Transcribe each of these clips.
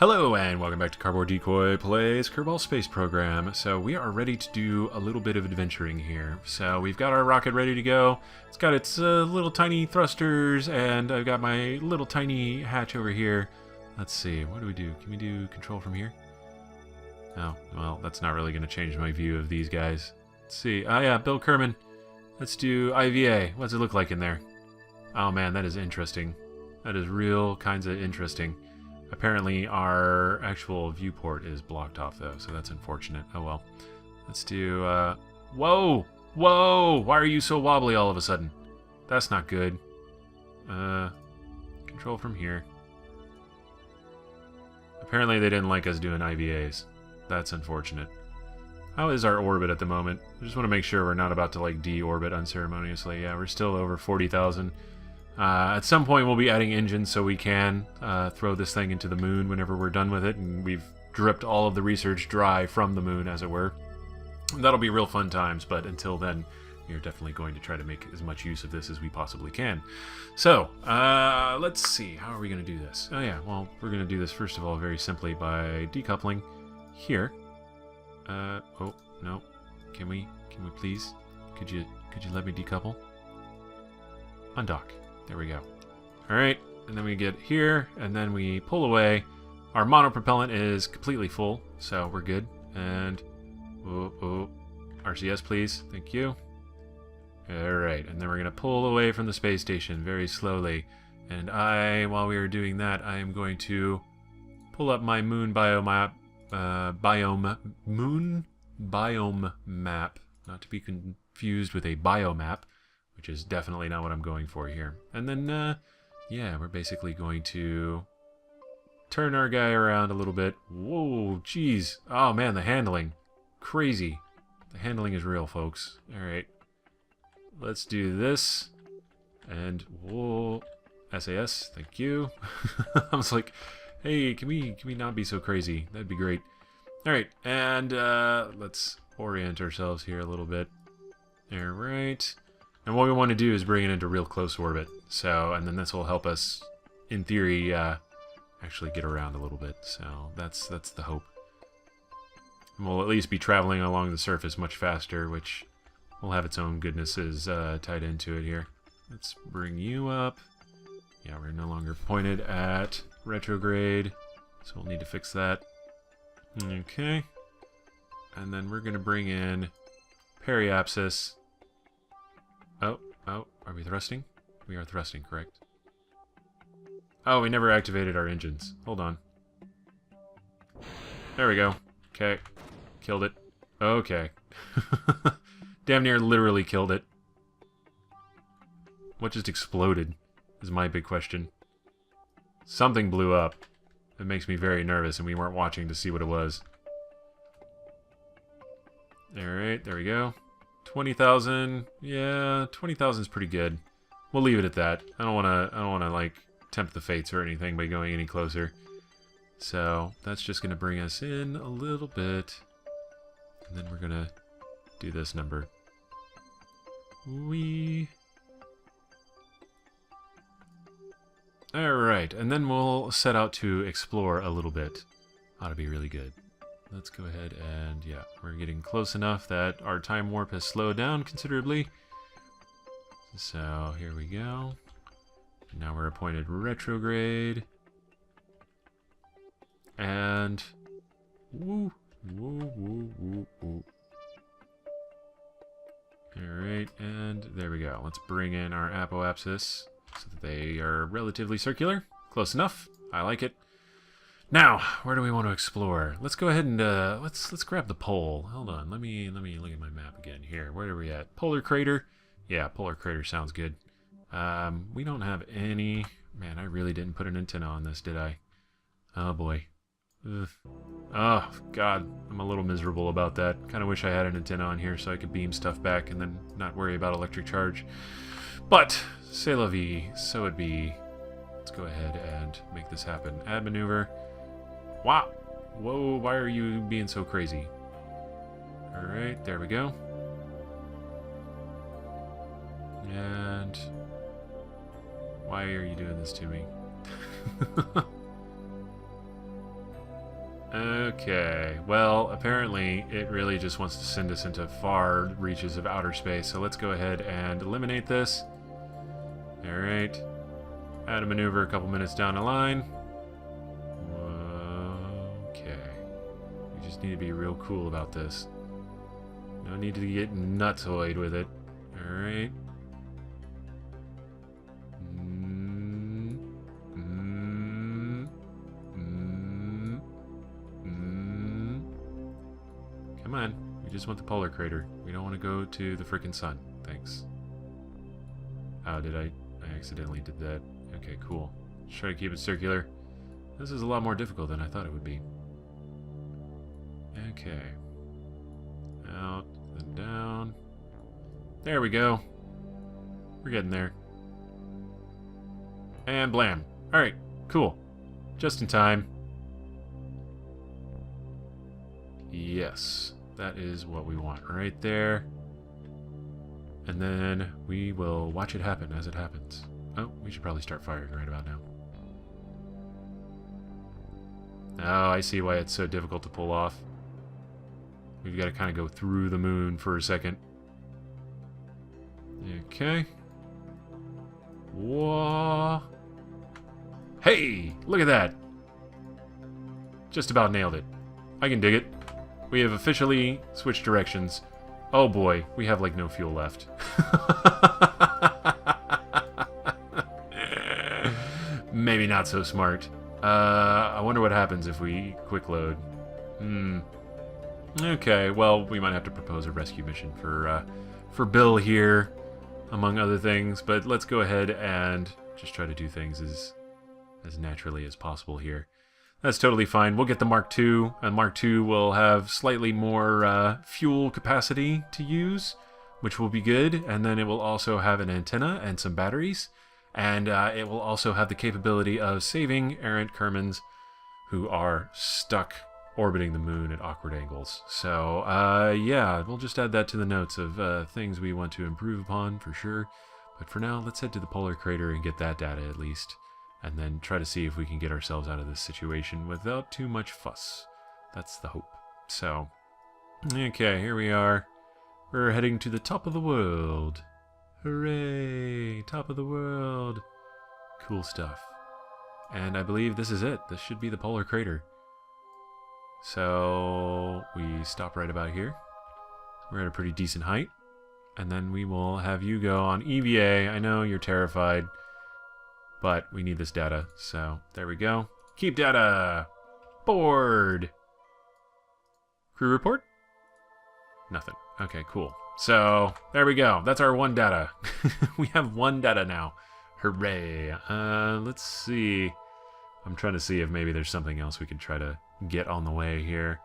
Hello and welcome back to Cardboard Decoy Plays Kerbal Space Program. So we are ready to do a little bit of adventuring here. So we've got our rocket ready to go. It's got its little tiny thrusters, and I've got my little tiny hatch over here. Let's see, what do we do? Can we do control from here? Oh, well, that's not really going to change my view of these guys. Let's see. Oh yeah, Bill Kerman. Let's do IVA. What's it look like in there? Oh man, that is interesting. That is real kinds of interesting. Apparently our actual viewport is blocked off though, so that's unfortunate. Oh well. Let's do, whoa! Whoa! Why are you so wobbly all of a sudden? That's not good. Control from here. Apparently they didn't like us doing IVAs. That's unfortunate. How is our orbit at the moment? I just want to make sure we're not about to like deorbit unceremoniously. Yeah, we're still over 40,000. At some point we'll be adding engines so we can throw this thing into the moon whenever we're done with it, and we've dripped all of the research dry from the moon, as it were. That'll be real fun times, but until then, we're definitely going to try to make as much use of this as we possibly can. So, let's see, how are we going to do this? Oh yeah, well, we're going to do this first of all very simply by decoupling here. Oh, no. Can we please? Could you let me decouple? Undock. There we go. Alright, and then we get here, and then we pull away. Our monopropellant is completely full, so we're good. And, RCS please, thank you. Alright, and then we're going to pull away from the space station very slowly. And while we are doing that, I am going to pull up my moon biome map, not to be confused with a biomap, which is definitely not what I'm going for here. And then, yeah, we're basically going to turn our guy around a little bit. Whoa, jeez. Oh, man, the handling. Crazy. The handling is real, folks. All right. Let's do this. And, whoa. SAS, thank you. I was like, hey, can we not be so crazy? That'd be great. All right, and let's orient ourselves here a little bit. All right. And what we want to do is bring it into real close orbit. So, and then this will help us, in theory, actually get around a little bit. So that's the hope. And we'll at least be traveling along the surface much faster, which will have its own goodnesses tied into it here. Let's bring you up. Yeah, we're no longer pointed at retrograde, so we'll need to fix that. Okay. And then we're going to bring in periapsis. Oh, are we thrusting? We are thrusting, correct? Oh, we never activated our engines. Hold on. There we go. Okay. Killed it. Okay. Damn near literally killed it. What just exploded is my big question. Something blew up. It makes me very nervous, and we weren't watching to see what it was. Alright, there we go. 20,000. Yeah, 20,000 is pretty good. We'll leave it at that. I don't wanna like tempt the fates or anything by going any closer. So that's just gonna bring us in a little bit, and then we're gonna do this number. Alright, and then we'll set out to explore a little bit. Ought to be really good. Let's go ahead and, yeah, we're getting close enough that our time warp has slowed down considerably. So, here we go. Now we're appointed retrograde. And, woo. Alright, and there we go. Let's bring in our apoapsis so that they are relatively circular. Close enough. I like it. Now, where do we want to explore? Let's go ahead and let's grab the pole. Hold on, let me look at my map again here. Where are we at? Polar crater. Yeah, polar crater sounds good. We don't have any. Man, I really didn't put an antenna on this, did I? Oh boy. Ugh. Oh God, I'm a little miserable about that. Kind of wish I had an antenna on here so I could beam stuff back and then not worry about electric charge. But c'est la vie, so it be. Let's go ahead and make this happen. Add maneuver. Wow! Whoa, why are you being so crazy? Alright, there we go. And why are you doing this to me? Okay, well, apparently it really just wants to send us into far reaches of outer space, so let's go ahead and eliminate this. Alright. Add a maneuver a couple minutes down the line. Okay. We just need to be real cool about this. No need to get nutsoid with it. Alright. Come on. We just want the polar crater. We don't want to go to the frickin' sun. Thanks. Oh, did I accidentally did that. Okay, cool. Just try to keep it circular. This is a lot more difficult than I thought it would be. Okay. Out, then down. There we go. We're getting there. And blam. Alright, cool. Just in time. Yes, that is what we want right there. And then we will watch it happen as it happens. Oh, we should probably start firing right about now. Oh, I see why it's so difficult to pull off. We've got to kind of go through the moon for a second. Okay. Whoa. Hey, look at that. Just about nailed it. I can dig it. We have officially switched directions. Oh boy, we have like no fuel left. Maybe not so smart. I wonder what happens if we quick load. Okay, well, we might have to propose a rescue mission for Bill here, among other things. But let's go ahead and just try to do things as naturally as possible here. That's totally fine. We'll get the Mark II, and Mark II will have slightly more fuel capacity to use, which will be good. And then it will also have an antenna and some batteries. And it will also have the capability of saving errant Kermans who are stuck orbiting the moon at awkward angles. So, yeah, we'll just add that to the notes of things we want to improve upon, for sure. But for now, let's head to the polar crater and get that data at least. And then try to see if we can get ourselves out of this situation without too much fuss. That's the hope. So, okay, here we are. We're heading to the top of the world. Hooray! Top of the world. Cool stuff. And I believe this is it. This should be the polar crater. So, we stop right about here. We're at a pretty decent height. And then we will have you go on EVA. I know you're terrified. But we need this data, so there we go. Keep data! Board! Crew report? Nothing. Okay, cool. So, there we go. That's our one data. We have one data now. Hooray. Let's see. I'm trying to see if maybe there's something else we could try to get on the way here.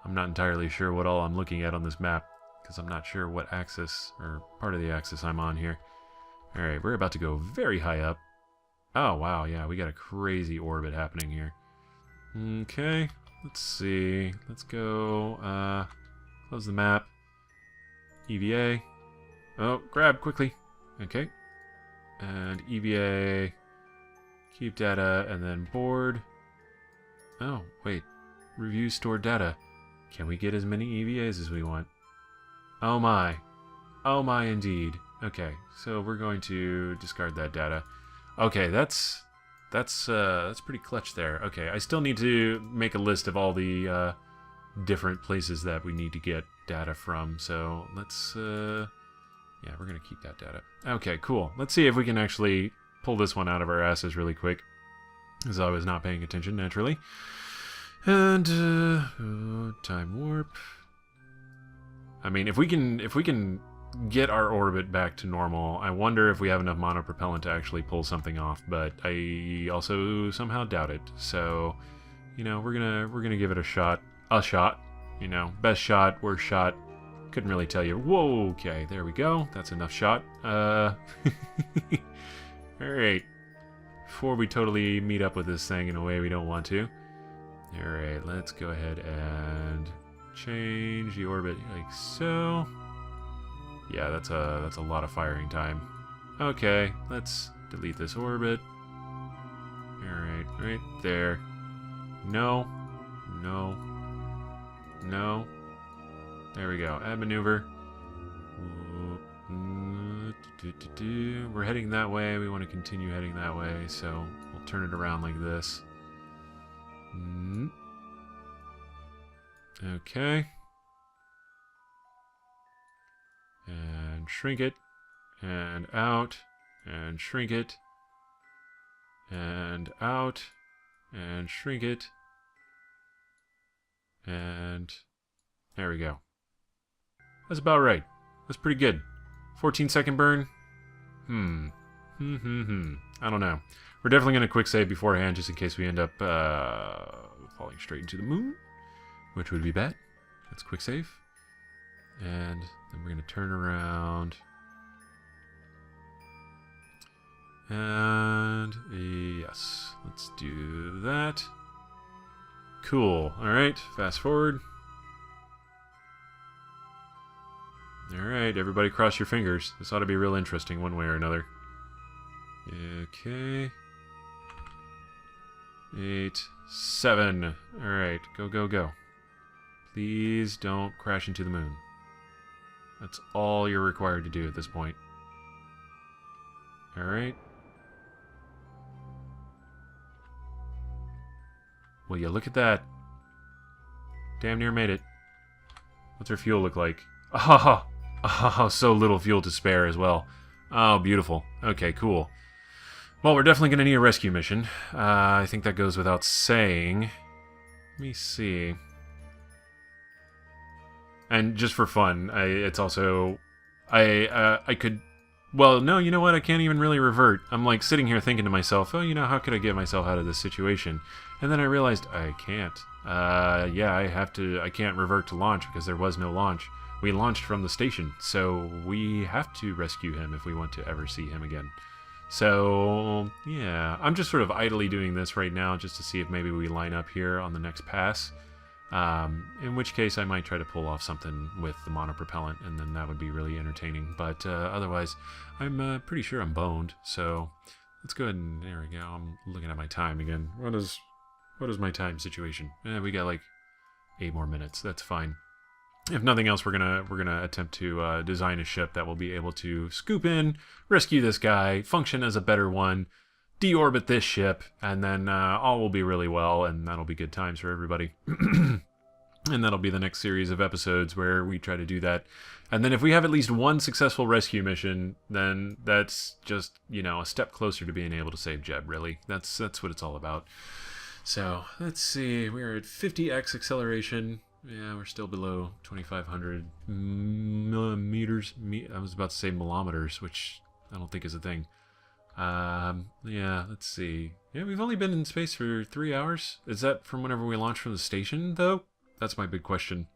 I'm not entirely sure what all I'm looking at on this map, because I'm not sure what axis, or part of the axis I'm on here. Alright, we're about to go very high up. Oh, wow, yeah, we got a crazy orbit happening here. Okay, let's see. Let's go, close the map. EVA. Oh, grab quickly. Okay. And EVA. Keep data, and then board. Oh, wait. Review stored data. Can we get as many EVAs as we want? Oh my. Oh my, indeed. Okay, so we're going to discard that data. Okay, that's pretty clutch there. Okay, I still need to make a list of all the different places that we need to get data from. So let's, yeah, we're gonna keep that data. Okay, cool. Let's see if we can actually pull this one out of our asses really quick, as I was not paying attention naturally. And time warp. I mean, if we can get our orbit back to normal, I wonder if we have enough monopropellant to actually pull something off, but I also somehow doubt it. So, you know, we're gonna give it a shot. You know, best shot, worst shot. Couldn't really tell you. Whoa, okay, there we go. That's enough shot. Alright. Before we totally meet up with this thing in a way we don't want to. Alright, let's go ahead and change the orbit like so. Yeah, that's a lot of firing time. Okay, let's delete this orbit. Alright, right there. No. no. No. There we go. Add maneuver. We're heading that way. We want to continue heading that way, so we'll turn it around like this. Okay. And shrink it. And out. And shrink it. And out. And shrink it. And there we go. That's about right. That's pretty good. 14-second burn? I don't know. We're definitely going to quick save beforehand just in case we end up falling straight into the moon, which would be bad. Let's quick save. And then we're going to turn around. And yes, let's do that. Cool. Alright, fast forward. Alright, everybody cross your fingers. This ought to be real interesting one way or another. Okay. 8, 7. Alright, go, go, go. Please don't crash into the moon. That's all you're required to do at this point. Alright. Will you look at that? Damn near made it. What's our fuel look like? Oh, so little fuel to spare as well. Oh, beautiful. Okay, cool. Well, we're definitely going to need a rescue mission. I think that goes without saying. Let me see. And just for fun, it's also... I could... Well, no, you know what? I can't even really revert. I'm like sitting here thinking to myself, oh, you know, how could I get myself out of this situation? And then I realized I can't. Yeah, I can't revert to launch because there was no launch. We launched from the station, so we have to rescue him if we want to ever see him again. So, yeah, I'm just sort of idly doing this right now just to see if maybe we line up here on the next pass. In which case I might try to pull off something with the monopropellant, and then that would be really entertaining. But otherwise, I'm pretty sure I'm boned, so let's go ahead and... There we go. I'm looking at my time again. What is my time situation? We got like 8 more minutes. That's fine. If nothing else, we're gonna attempt to design a ship that will be able to scoop in, rescue this guy, function as a better one, deorbit this ship, and then all will be really well, and that'll be good times for everybody. And that'll be the next series of episodes where we try to do that. And then if we have at least one successful rescue mission, then that's just, you know, a step closer to being able to save Jeb, really. That's what it's all about. So, let's see. We're at 50x acceleration. Yeah, we're still below 2,500 millimeters. I was about to say millimeters, which I don't think is a thing. Yeah, let's see. Yeah, we've only been in space for 3 hours. Is that from whenever we launched from the station, though? That's my big question.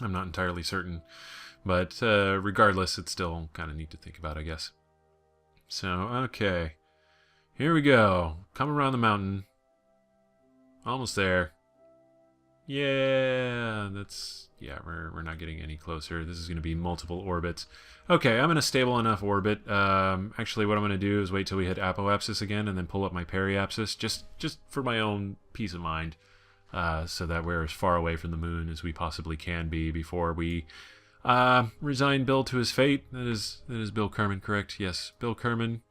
I'm not entirely certain. But regardless, it's still kind of neat to think about, I guess. So, okay. Here we go. Come around the mountain. Almost there. Yeah, we're not getting any closer. This is going to be multiple orbits. Okay, I'm in a stable enough orbit. Actually, what I'm going to do is wait till we hit apoapsis again and then pull up my periapsis, just for my own peace of mind, so that we're as far away from the moon as we possibly can be before we resign Bill to his fate. That is Bill Kerman, correct? Yes, Bill Kerman.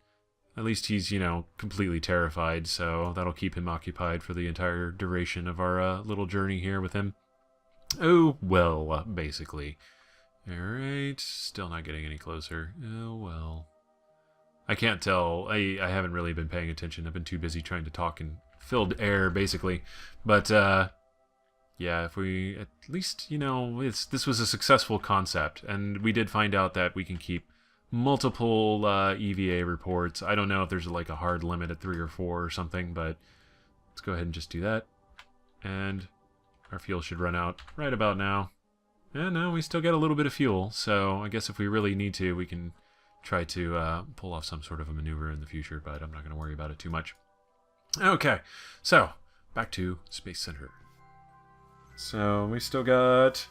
At least he's, you know, completely terrified, so that'll keep him occupied for the entire duration of our little journey here with him. Oh, well, basically. Alright, still not getting any closer. Oh, well. I can't tell. I haven't really been paying attention. I've been too busy trying to talk in filled air, basically. But, yeah, if we at least, you know, this was a successful concept, and we did find out that we can keep multiple EVA reports. I don't know if there's like a hard limit at 3 or 4 or something, but let's go ahead and just do that. And our fuel should run out right about now. Yeah, no, we still got a little bit of fuel, so I guess if we really need to, we can try to pull off some sort of a maneuver in the future, but I'm not going to worry about it too much. Okay, so back to Space Center. So we still got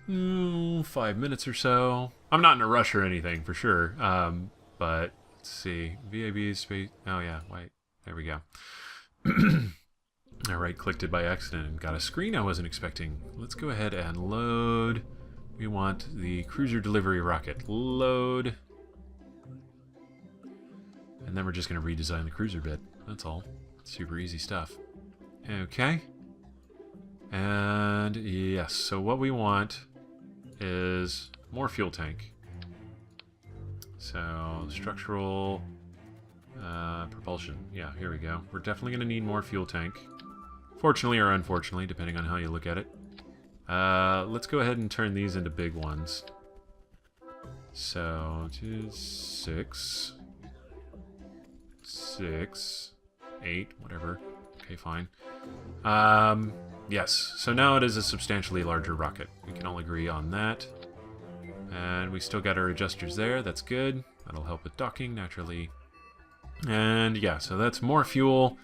5 minutes or so. I'm not in a rush or anything, for sure. But let's see. VAB space. Oh, yeah. Wait. There we go. I right-clicked it by accident and got a screen I wasn't expecting. Let's go ahead and load. We want the cruiser delivery rocket. Load. And then we're just going to redesign the cruiser bit. That's all. Super easy stuff. Okay. And yes, so what we want is more fuel tank. So structural propulsion. Yeah, here we go. We're definitely going to need more fuel tank. Fortunately or unfortunately, depending on how you look at it. Let's go ahead and turn these into big ones. So, 6, 8, whatever. Okay, fine. Yes, so now it is a substantially larger rocket. We can all agree on that. And we still got our adjusters there. That's good. That'll help with docking, naturally. And yeah, so that's more fuel.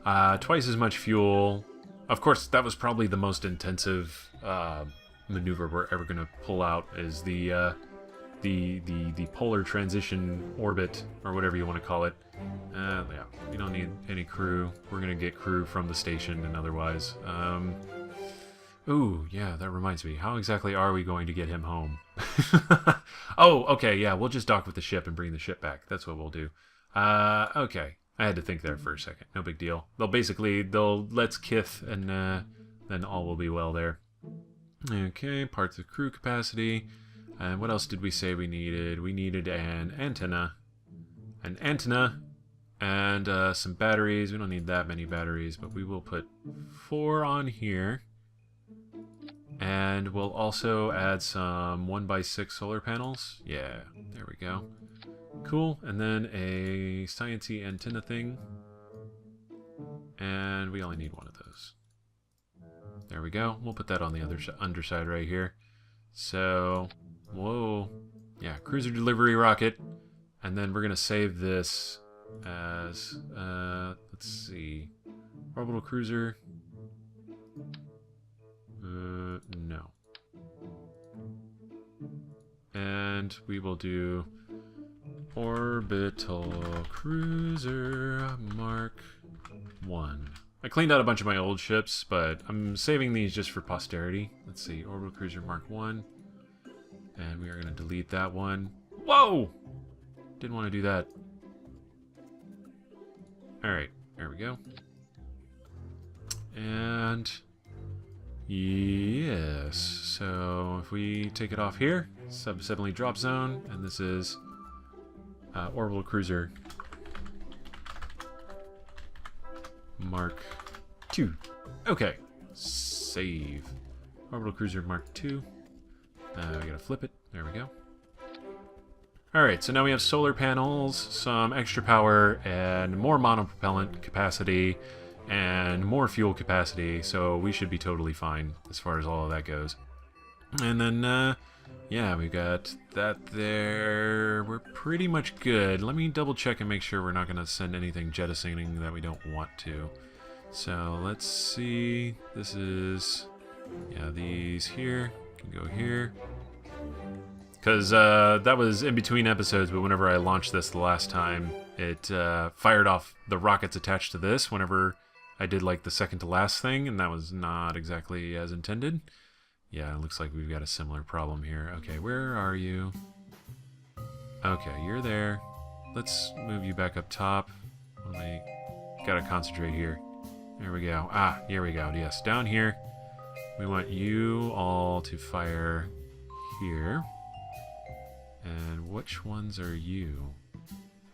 Twice as much fuel. Of course, that was probably the most intensive maneuver we're ever going to pull out, is the polar transition orbit, or whatever you want to call it. Yeah, we don't need any crew. We're going to get crew from the station and otherwise. Ooh, yeah, that reminds me. How exactly are we going to get him home? Oh, okay, yeah, we'll just dock with the ship and bring the ship back. That's what we'll do. Okay. I had to think there for a second. No big deal. They'll let's kith, and then all will be well there. Okay, parts of crew capacity. And what else did we say we needed? We needed an antenna. An antenna and some batteries. We don't need that many batteries, but we will put 4 on here. And we'll also add some 1x6 solar panels. Yeah, there we go. Cool, and then a sciencey antenna thing. And we only need one of those. There we go. We'll put that on the other underside right here. So, whoa. Yeah, cruiser delivery rocket. And then we're going to save this as, let's see, orbital cruiser. No. And we will do orbital cruiser Mark 1. I cleaned out a bunch of my old ships, but I'm saving these just for posterity. Let's see, orbital cruiser Mark 1. And we are going to delete that one. Whoa! Didn't want to do that. Alright, there we go. And yes, so if we take it off here, sub-assembly drop zone, and this is orbital cruiser Mark 2. Okay, save. Orbital cruiser Mark 2. We gotta flip it. There we go. Alright, so now we have solar panels, some extra power, and more monopropellant capacity, and more fuel capacity, so we should be totally fine as far as all of that goes. And then, yeah, we got that there. We're pretty much good. Let me double check and make sure we're not going to send anything jettisoning that we don't want to. So let's see. This is, yeah, these here can go here. Because that was in between episodes, but whenever I launched this the last time, it fired off the rockets attached to this whenever I did like the second to last thing, and that was not exactly as intended. Yeah, it looks like we've got a similar problem here. Okay, where are you? Okay, you're there. Let's move you back up top. Gotta concentrate here. There we go. Ah, here we go. Yes, down here. We want you all to fire here. And which ones are you?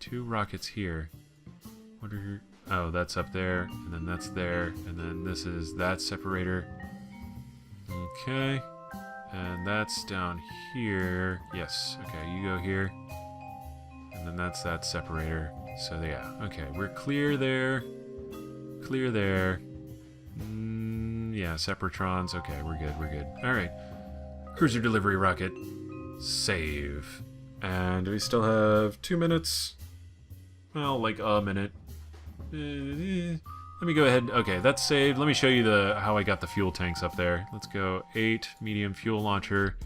2 rockets here. What are your... Oh, that's up there, and then that's there, and then this is that separator. Okay. And that's down here. Yes. Okay, you go here. And then that's that separator. So yeah. Okay, we're clear there. Clear there. Yeah, separatrons. Okay, we're good. We're good. All right. Cruiser delivery rocket. Save. And we still have 2 minutes. Well, like a minute. Let me go ahead. Okay, that's saved. Let me show you how I got the fuel tanks up there. Let's go 8 medium fuel launcher.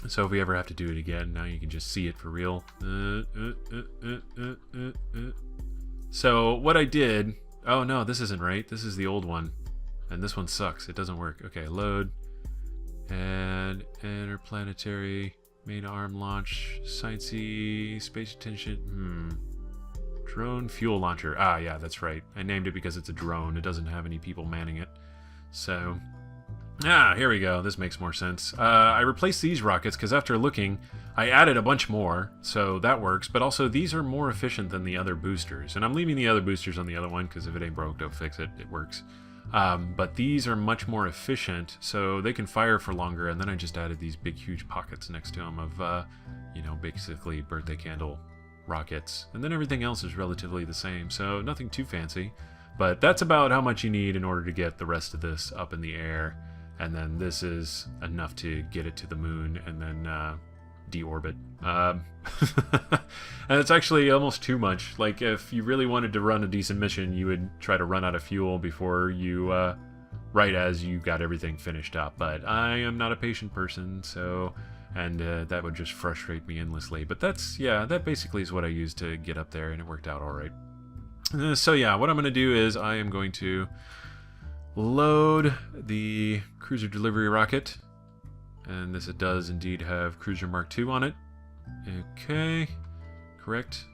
So if we ever have to do it again, now you can just see it for real. So what I did Oh no, this isn't right. This is the old one. And this one sucks. It doesn't work. Okay, load. And interplanetary main arm launch. Sciencey space attention. Drone fuel launcher. Ah, yeah, that's right. I named it because it's a drone. It doesn't have any people manning it. So, here we go. This makes more sense. I replaced these rockets because after looking, I added a bunch more, so that works. But also, these are more efficient than the other boosters. And I'm leaving the other boosters on the other one because if it ain't broke, don't fix it. It works. But these are much more efficient, so they can fire for longer. And then I just added these big, huge pockets next to them of, basically birthday candle rockets. And then everything else is relatively the same, so nothing too fancy. But that's about how much you need in order to get the rest of this up in the air. And then this is enough to get it to the moon and then deorbit. And it's actually almost too much. Like, if you really wanted to run a decent mission, you would try to run out of fuel before you, right as you got everything finished up. But I am not a patient person, so... And that would just frustrate me endlessly. But that basically is what I used to get up there, and it worked out alright. So yeah, what I'm going to do is I am going to load the cruiser delivery rocket. And this, it does indeed have Cruiser Mark II on it. Okay, correct.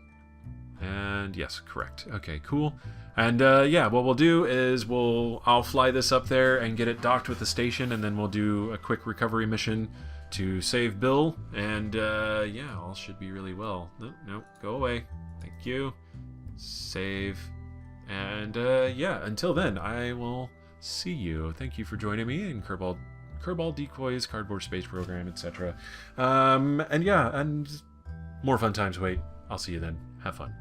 And yes, correct. Okay, cool. And what we'll do is I'll fly this up there and get it docked with the station, and then we'll do a quick recovery mission to save Bill, and all should be really well. No, go away. Thank you. Save. And until then, I will see you. Thank you for joining me in Kerbal Decoys, Cardboard Space Program, etc. And more fun times wait. I'll see you then. Have fun.